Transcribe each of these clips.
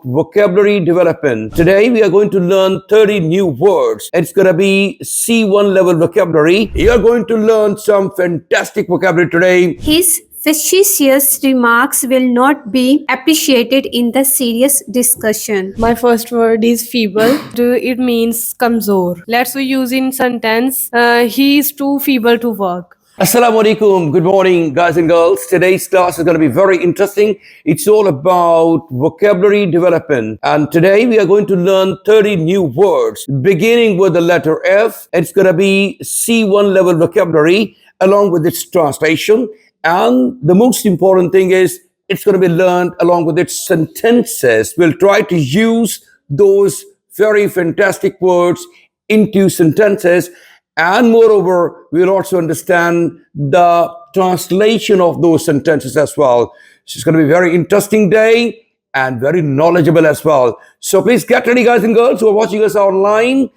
vocabulary development. Today we are going to learn 30 new words. It's going to be C1 level vocabulary. You are going to learn some fantastic vocabulary today. His facetious remarks will not be appreciated in the serious discussion. My first word is feeble. It means kamzor. Let's use in sentence. He is too feeble to work. Assalamu alaikum. Good morning, guys and girls. Today's class is going to be very interesting. It's all about vocabulary development. And today we are going to learn 30 new words, beginning with the letter F. It's going to be C1 level vocabulary along with its translation. And the most important thing is it's going to be learned along with its sentences. We'll try to use those very fantastic words into sentences. And moreover, we'll also understand the translation of those sentences as well. It's going to be a very interesting day and very knowledgeable as well. So please get ready, guys and girls who are watching us online.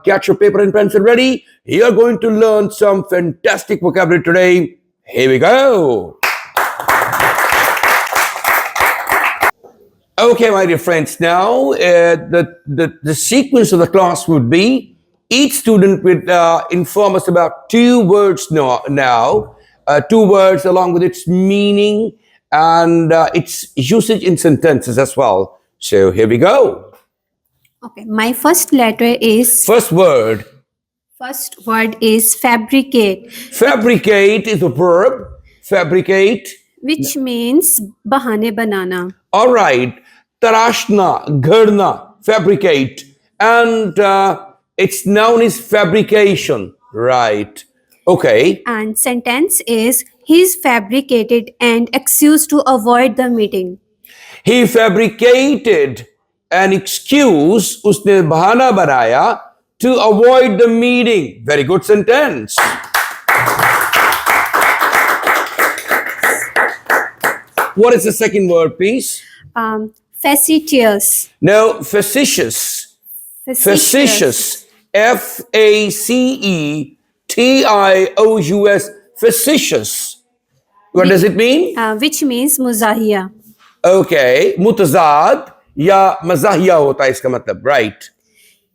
Get your paper and pencil ready. You're going to learn some fantastic vocabulary today. Here we go. Okay, my dear friends. Now, the sequence of the class would be each student will inform us about two words now, two words along with its meaning and its usage in sentences as well. So here we go. Okay, my first letter is First word. First word is fabricate, Fabricate is a verb. Fabricate. which means bahane banana. All right. Tarashna, gharna, fabricate. And its noun is fabrication. Right. Okay. And sentence is he's fabricated an excuse to avoid the meeting. He fabricated an excuse, उसने बहाना बनाया to avoid the meeting. Very good sentence. What is the second word, please? Facetious. No, facetious. Facetious. Facetious. Facetious. What does it mean? Which means muzahiya. Okay. Mutazad या मज़ाहिया होता है इसका मतलब. Right.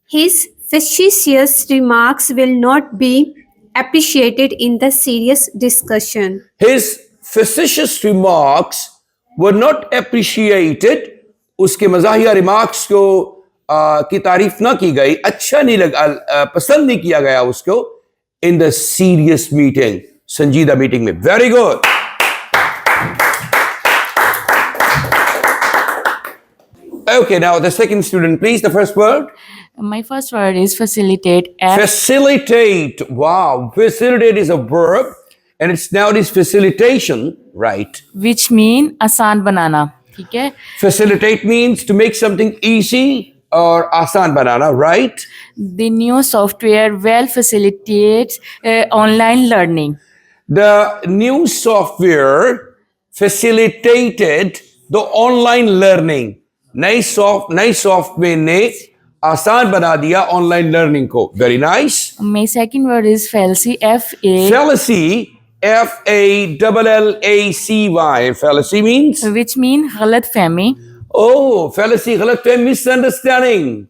His facetious remarks will not be appreciated in the serious discussion. His facetious remarks were not appreciated. उसके मज़ाहिया remarks को की तारीफ ना की गई, अच्छा नहीं लगा, पसंद नहीं किया गया उसको in the serious meeting, संजीदा मीटिंग में. Very good. Okay, now the second student, please. The first word. My first word is facilitate. Facilitate. Wow. Facilitate is a verb and it's nowadays facilitation, right? Which mean आसान बनाना. ठीक है. Facilitate means to make something easy or आसान बनाना, right? The new software well facilitates online learning. The new software facilitated the online learning. नई software ने आसान बना दिया online learning को. Very nice. My second word is fallacy. Fallacy. Fallacy. Fallacy means? Which mean गलत फहमी. Oh, fallacy, गलत फहमी, misunderstanding.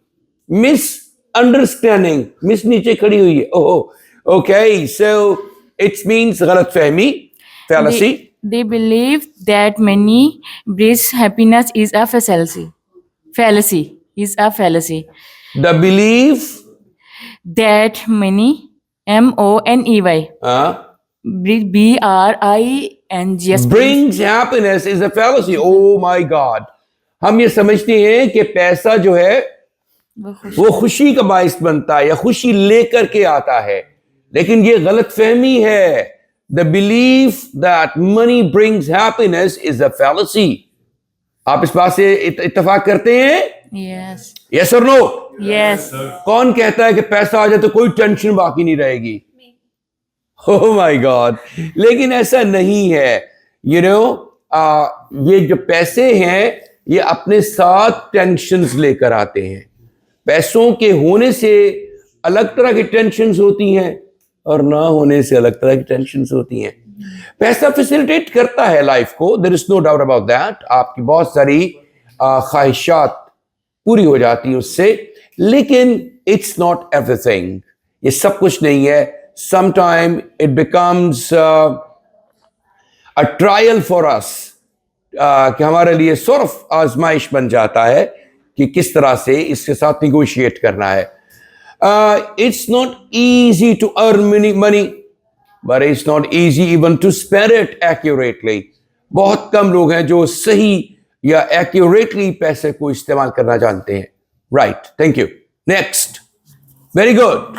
Misunderstanding. Miss नीचे खड़ी हुई है. Oh, okay. So it means गलत फहमी. Fallacy. They believe that many brings happiness is a fallacy. Fallacy is a fallacy. The belief That many MONEY BRINGS brings happiness is a fallacy. Oh my God. हम ये समझते हैं कि पैसा जो है वो खुशी का बाइस बनता है या खुशी लेकर के आता है, लेकिन ये गलत फहमी है. The belief that money brings happiness is a fallacy. आप इस बात से इत्तेफाक करते हैं? Yes. Yes or no? Yes. कौन कहता है कि पैसा आ जाए तो कोई टेंशन बाकी नहीं रहेगी? Oh my God. लेकिन ऐसा नहीं है. You know, ये जो पैसे हैं ये अपने साथ टेंशन्स लेकर आते हैं. पैसों के होने से अलग तरह की टेंशन्स होती हैं और ना होने से अलग तरह की टेंशन्स होती हैं. पैसा फैसिलिटेट करता है लाइफ को, there is no doubt about that. आपकी बहुत सारी ख्वाहिशात पूरी हो जाती हैं उससे, लेकिन इट्स नॉट एवरीथिंग, ये सब कुछ नहीं है. Sometime it becomes a trial for us, कि हमारे लिए सॉर्ट ऑफ आजमाइश बन जाता है कि किस तरह से इसके साथ निगोशिएट करना है. It's not easy to earn money, but it's not easy even to spend it accurately. बहुत कम लोग हैं जो सही या accurately पैसे को इस्तेमाल करना जानते हैं. Right, thank you. Next. Very good.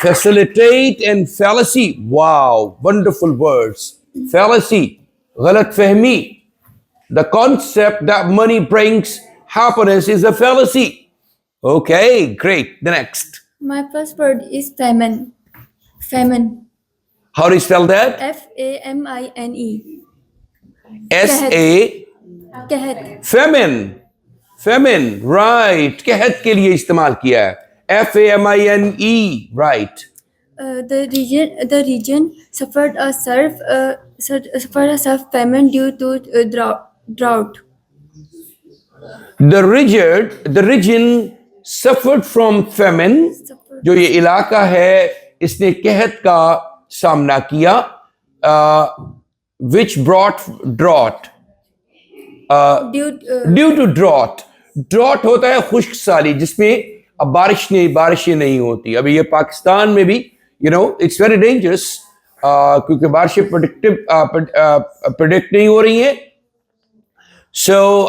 Facilitate and fallacy. Wow, wonderful words. Fallacy, गलत फहमी. The concept that money brings happiness is a fallacy. Okay, great. The next. My first word is famine. Famine. How do you spell that? Famine. S-A, कहत. famine. Famine, right. कहत के लिए इस्तेमाल किया है. F-A-M-I-N-E, right. The region suffered a severe famine due to drought. The region suffered from famine. जो ये इलाका है इसने कहत का सामना किया, which brought drought. Due to drought. Drought होता है खुश्क साली, जिसमें अब बारिशें नहीं होती. अभी ये पाकिस्तान में भी it's very dangerous, क्योंकि बारिशें प्रेडिक्ट नहीं हो रही हैं. So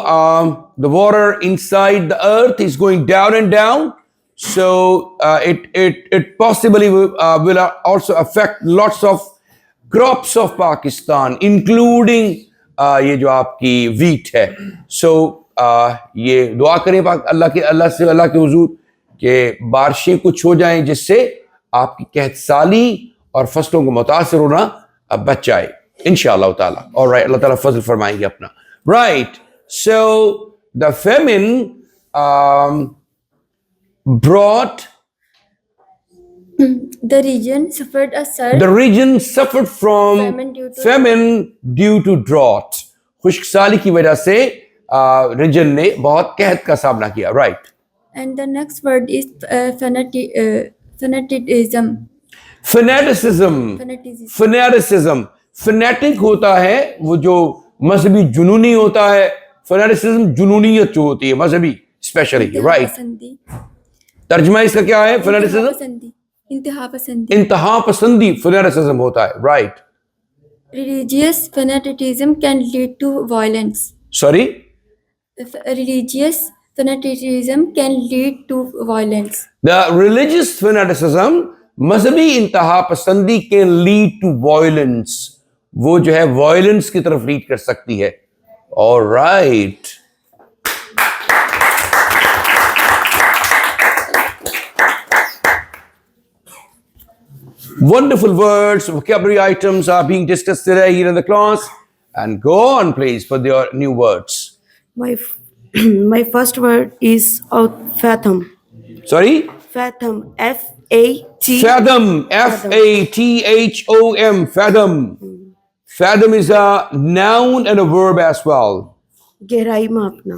the water inside the earth is going down and down. So it possibly will also affect lots of crops of Pakistan, including ये जो आपकी wheat है. So ये दुआ करें अल्लाह के हुजूर कि बारिशें कुछ हो जाएं जिससे आपकी कहत साली और फसलों को मुतासिर होना अब बच जाए इंशाअल्लाह ताला. ऑलराइट, अल्लाह ताला फजल फरमाएंगे अपना. Right. So the famine brought. The region suffered a surge. The region suffered from famine due to drought. खुश्क साली की वजह से रीजन ने बहुत कहत का सामना किया. Right. And the next word is fanaticism. Fanaticism. Fanatic होता है वो जो मजहबी जुनूनी होता है. Fanaticism जुनूनियत जो होती है मजहबी स्पेशली. राइट. तर्जुमा इसका क्या है? Fanaticism इंतहा पसंदी fanaticism होता है. Right. Religious fanaticism can lead to violence. Sorry. Religious fanaticism can lead to violence. The religious fanaticism, मजहबी इंतहा पसंदी can lead to violence. वो जो है वायलेंस की तरफ लीड कर सकती है. All right. Wonderful words, vocabulary items are being discussed today here in the class. And go on, please, for your new words. My first word is fathom. Sorry? Fathom. F-A-T. Fathom. F-A-T-H-O-M. Fathom. Fathom is a noun and a verb as well. गहराई मापना.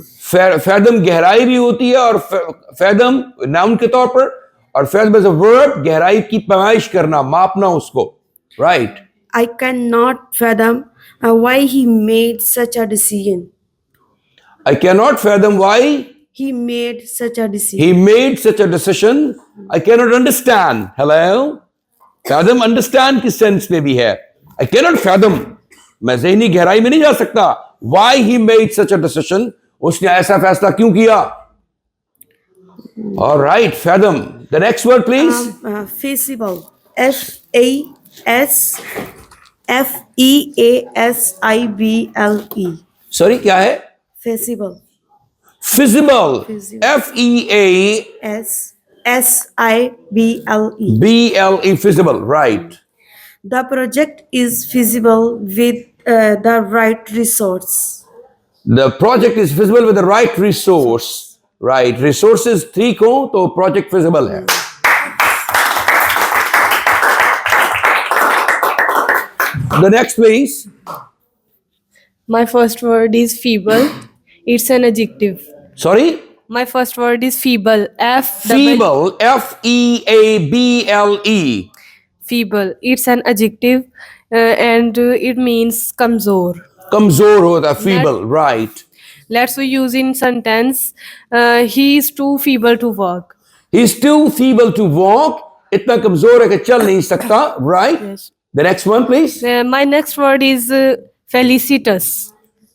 Fathom गहराई भी होती है और fathom noun के तौर पर, और fathom is a verb गहराई की पैमाइश करना, मापना उसको. Right. I cannot fathom why he made such a decision. I cannot fathom why he made such a decision. He made such a decision. I cannot understand. Hello? Fathom understand किस sense में भी है. I cannot fathom. मैं ज़हनी गहराई में नहीं जा सकता. Why he made such a decision? उसने ऐसा फैसला क्यों किया? All right, fathom. The next word, please. Feasible. F-A-S-F-E-A-S-I-B-L-E. Sorry, क्या है? Feasible. Feasible. F-E-A-S-S-I-B-L-E. B-L-E. Feasible. Right. The project is feasible with the right resource. The project is feasible with the right resource. Right. Resources 3 को तो project feasible है. The next, please. My first word is feeble. It's an adjective. Sorry? My first word is feeble. Feeble, Feable. Feeble. It's an adjective, and it means kamzor. Kamzor hota, feeble, right. Let's use in sentence. He is too feeble to work. He's too feeble to walk. इतना कमजोर है कि चल नहीं सकता, right? Yes. The next one, please. My next word is felicitous.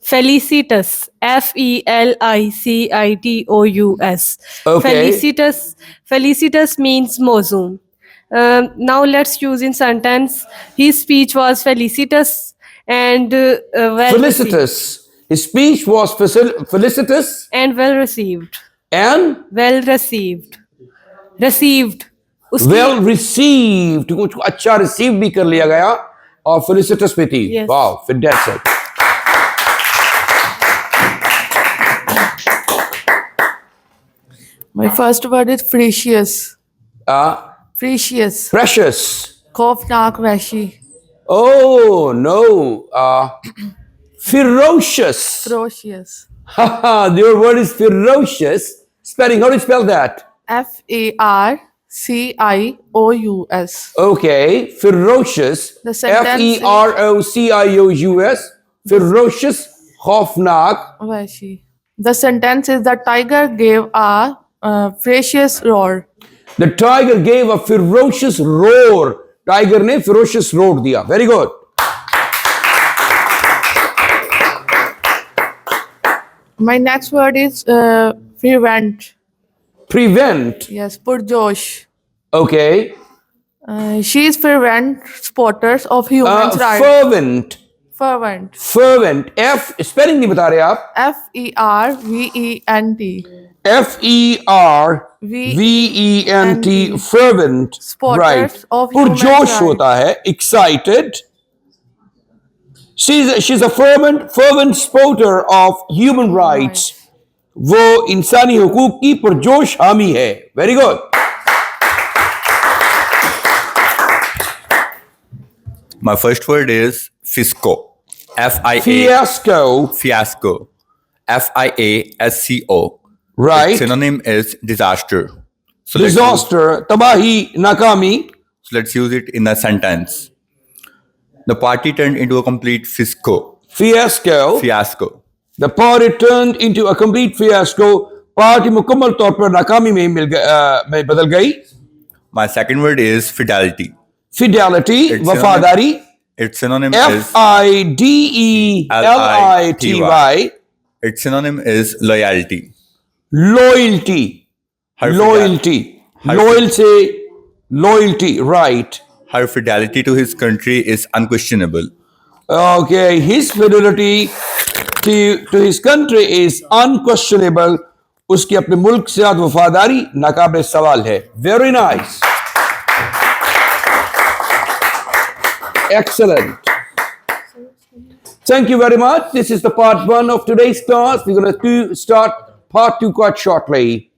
Felicitous. Felicitous. Okay. Felicitous. Felicitous means mozum. Now let's use in sentence. His speech was felicitous and well Felicitous. His speech was felicitous and well received. and Well received. Received. उसकी- well received. कुछ अच्छा receive भी कर लिया गया और felicitous भी थी. Yes. Wow, fantastic. My first word is precious. Precious. Precious. Khofnak Vashi. Oh no. Ferocious. Ferocious. Haha, your word is ferocious. Spelling, how do you spell that? Farcious. Okay, ferocious. The sentence is- Ferocious. Ferocious. Khofnak. Vashi. The sentence is the tiger gave a ferocious roar. The tiger gave a ferocious roar. Tiger ने ferocious roar दिया. Very good. My next word is prevent. Prevent. Yes, Purjosh. Okay. She is fervent supporters of human rights. Fervent. Fervent. Fervent. Spelling नहीं बता रहे आप. Fervent. Fervent. Fervent. Supporters Right. of human पुरजोश rights. होता है. Excited. She's a fervent supporter of human rights. वो इंसानी हुकूक की पुरजोश हामी है. Very good. My first word is fisco. F-I-A. Fiasco. Fiasco. F-I-A-S-C-O. Right. Its synonym is disaster. So let's use- Disaster. तबाही. नाकामी. so let's use it in a sentence. The party turned into a complete Fiasco. fiasco. The party turned into a complete fiasco. Party मुकम्मल तौर पर नाकामी में बदल गई. My second word is fidelity. Fidelity. Its वफादारी. Its synonym is Fidelity. its synonym is loyalty. Loyalty. Her Loyalty. Her- Loyal से loyalty. Right. Her fidelity to his country is unquestionable. Okay. His fidelity to his country is unquestionable. उसकी अपने मुल्क से ज़्यादा वफादारी नाकाबिल सवाल है. Very nice. Excellent. Thank you very much. This is the part 1 of today's class. We're going to start part 2 quite shortly.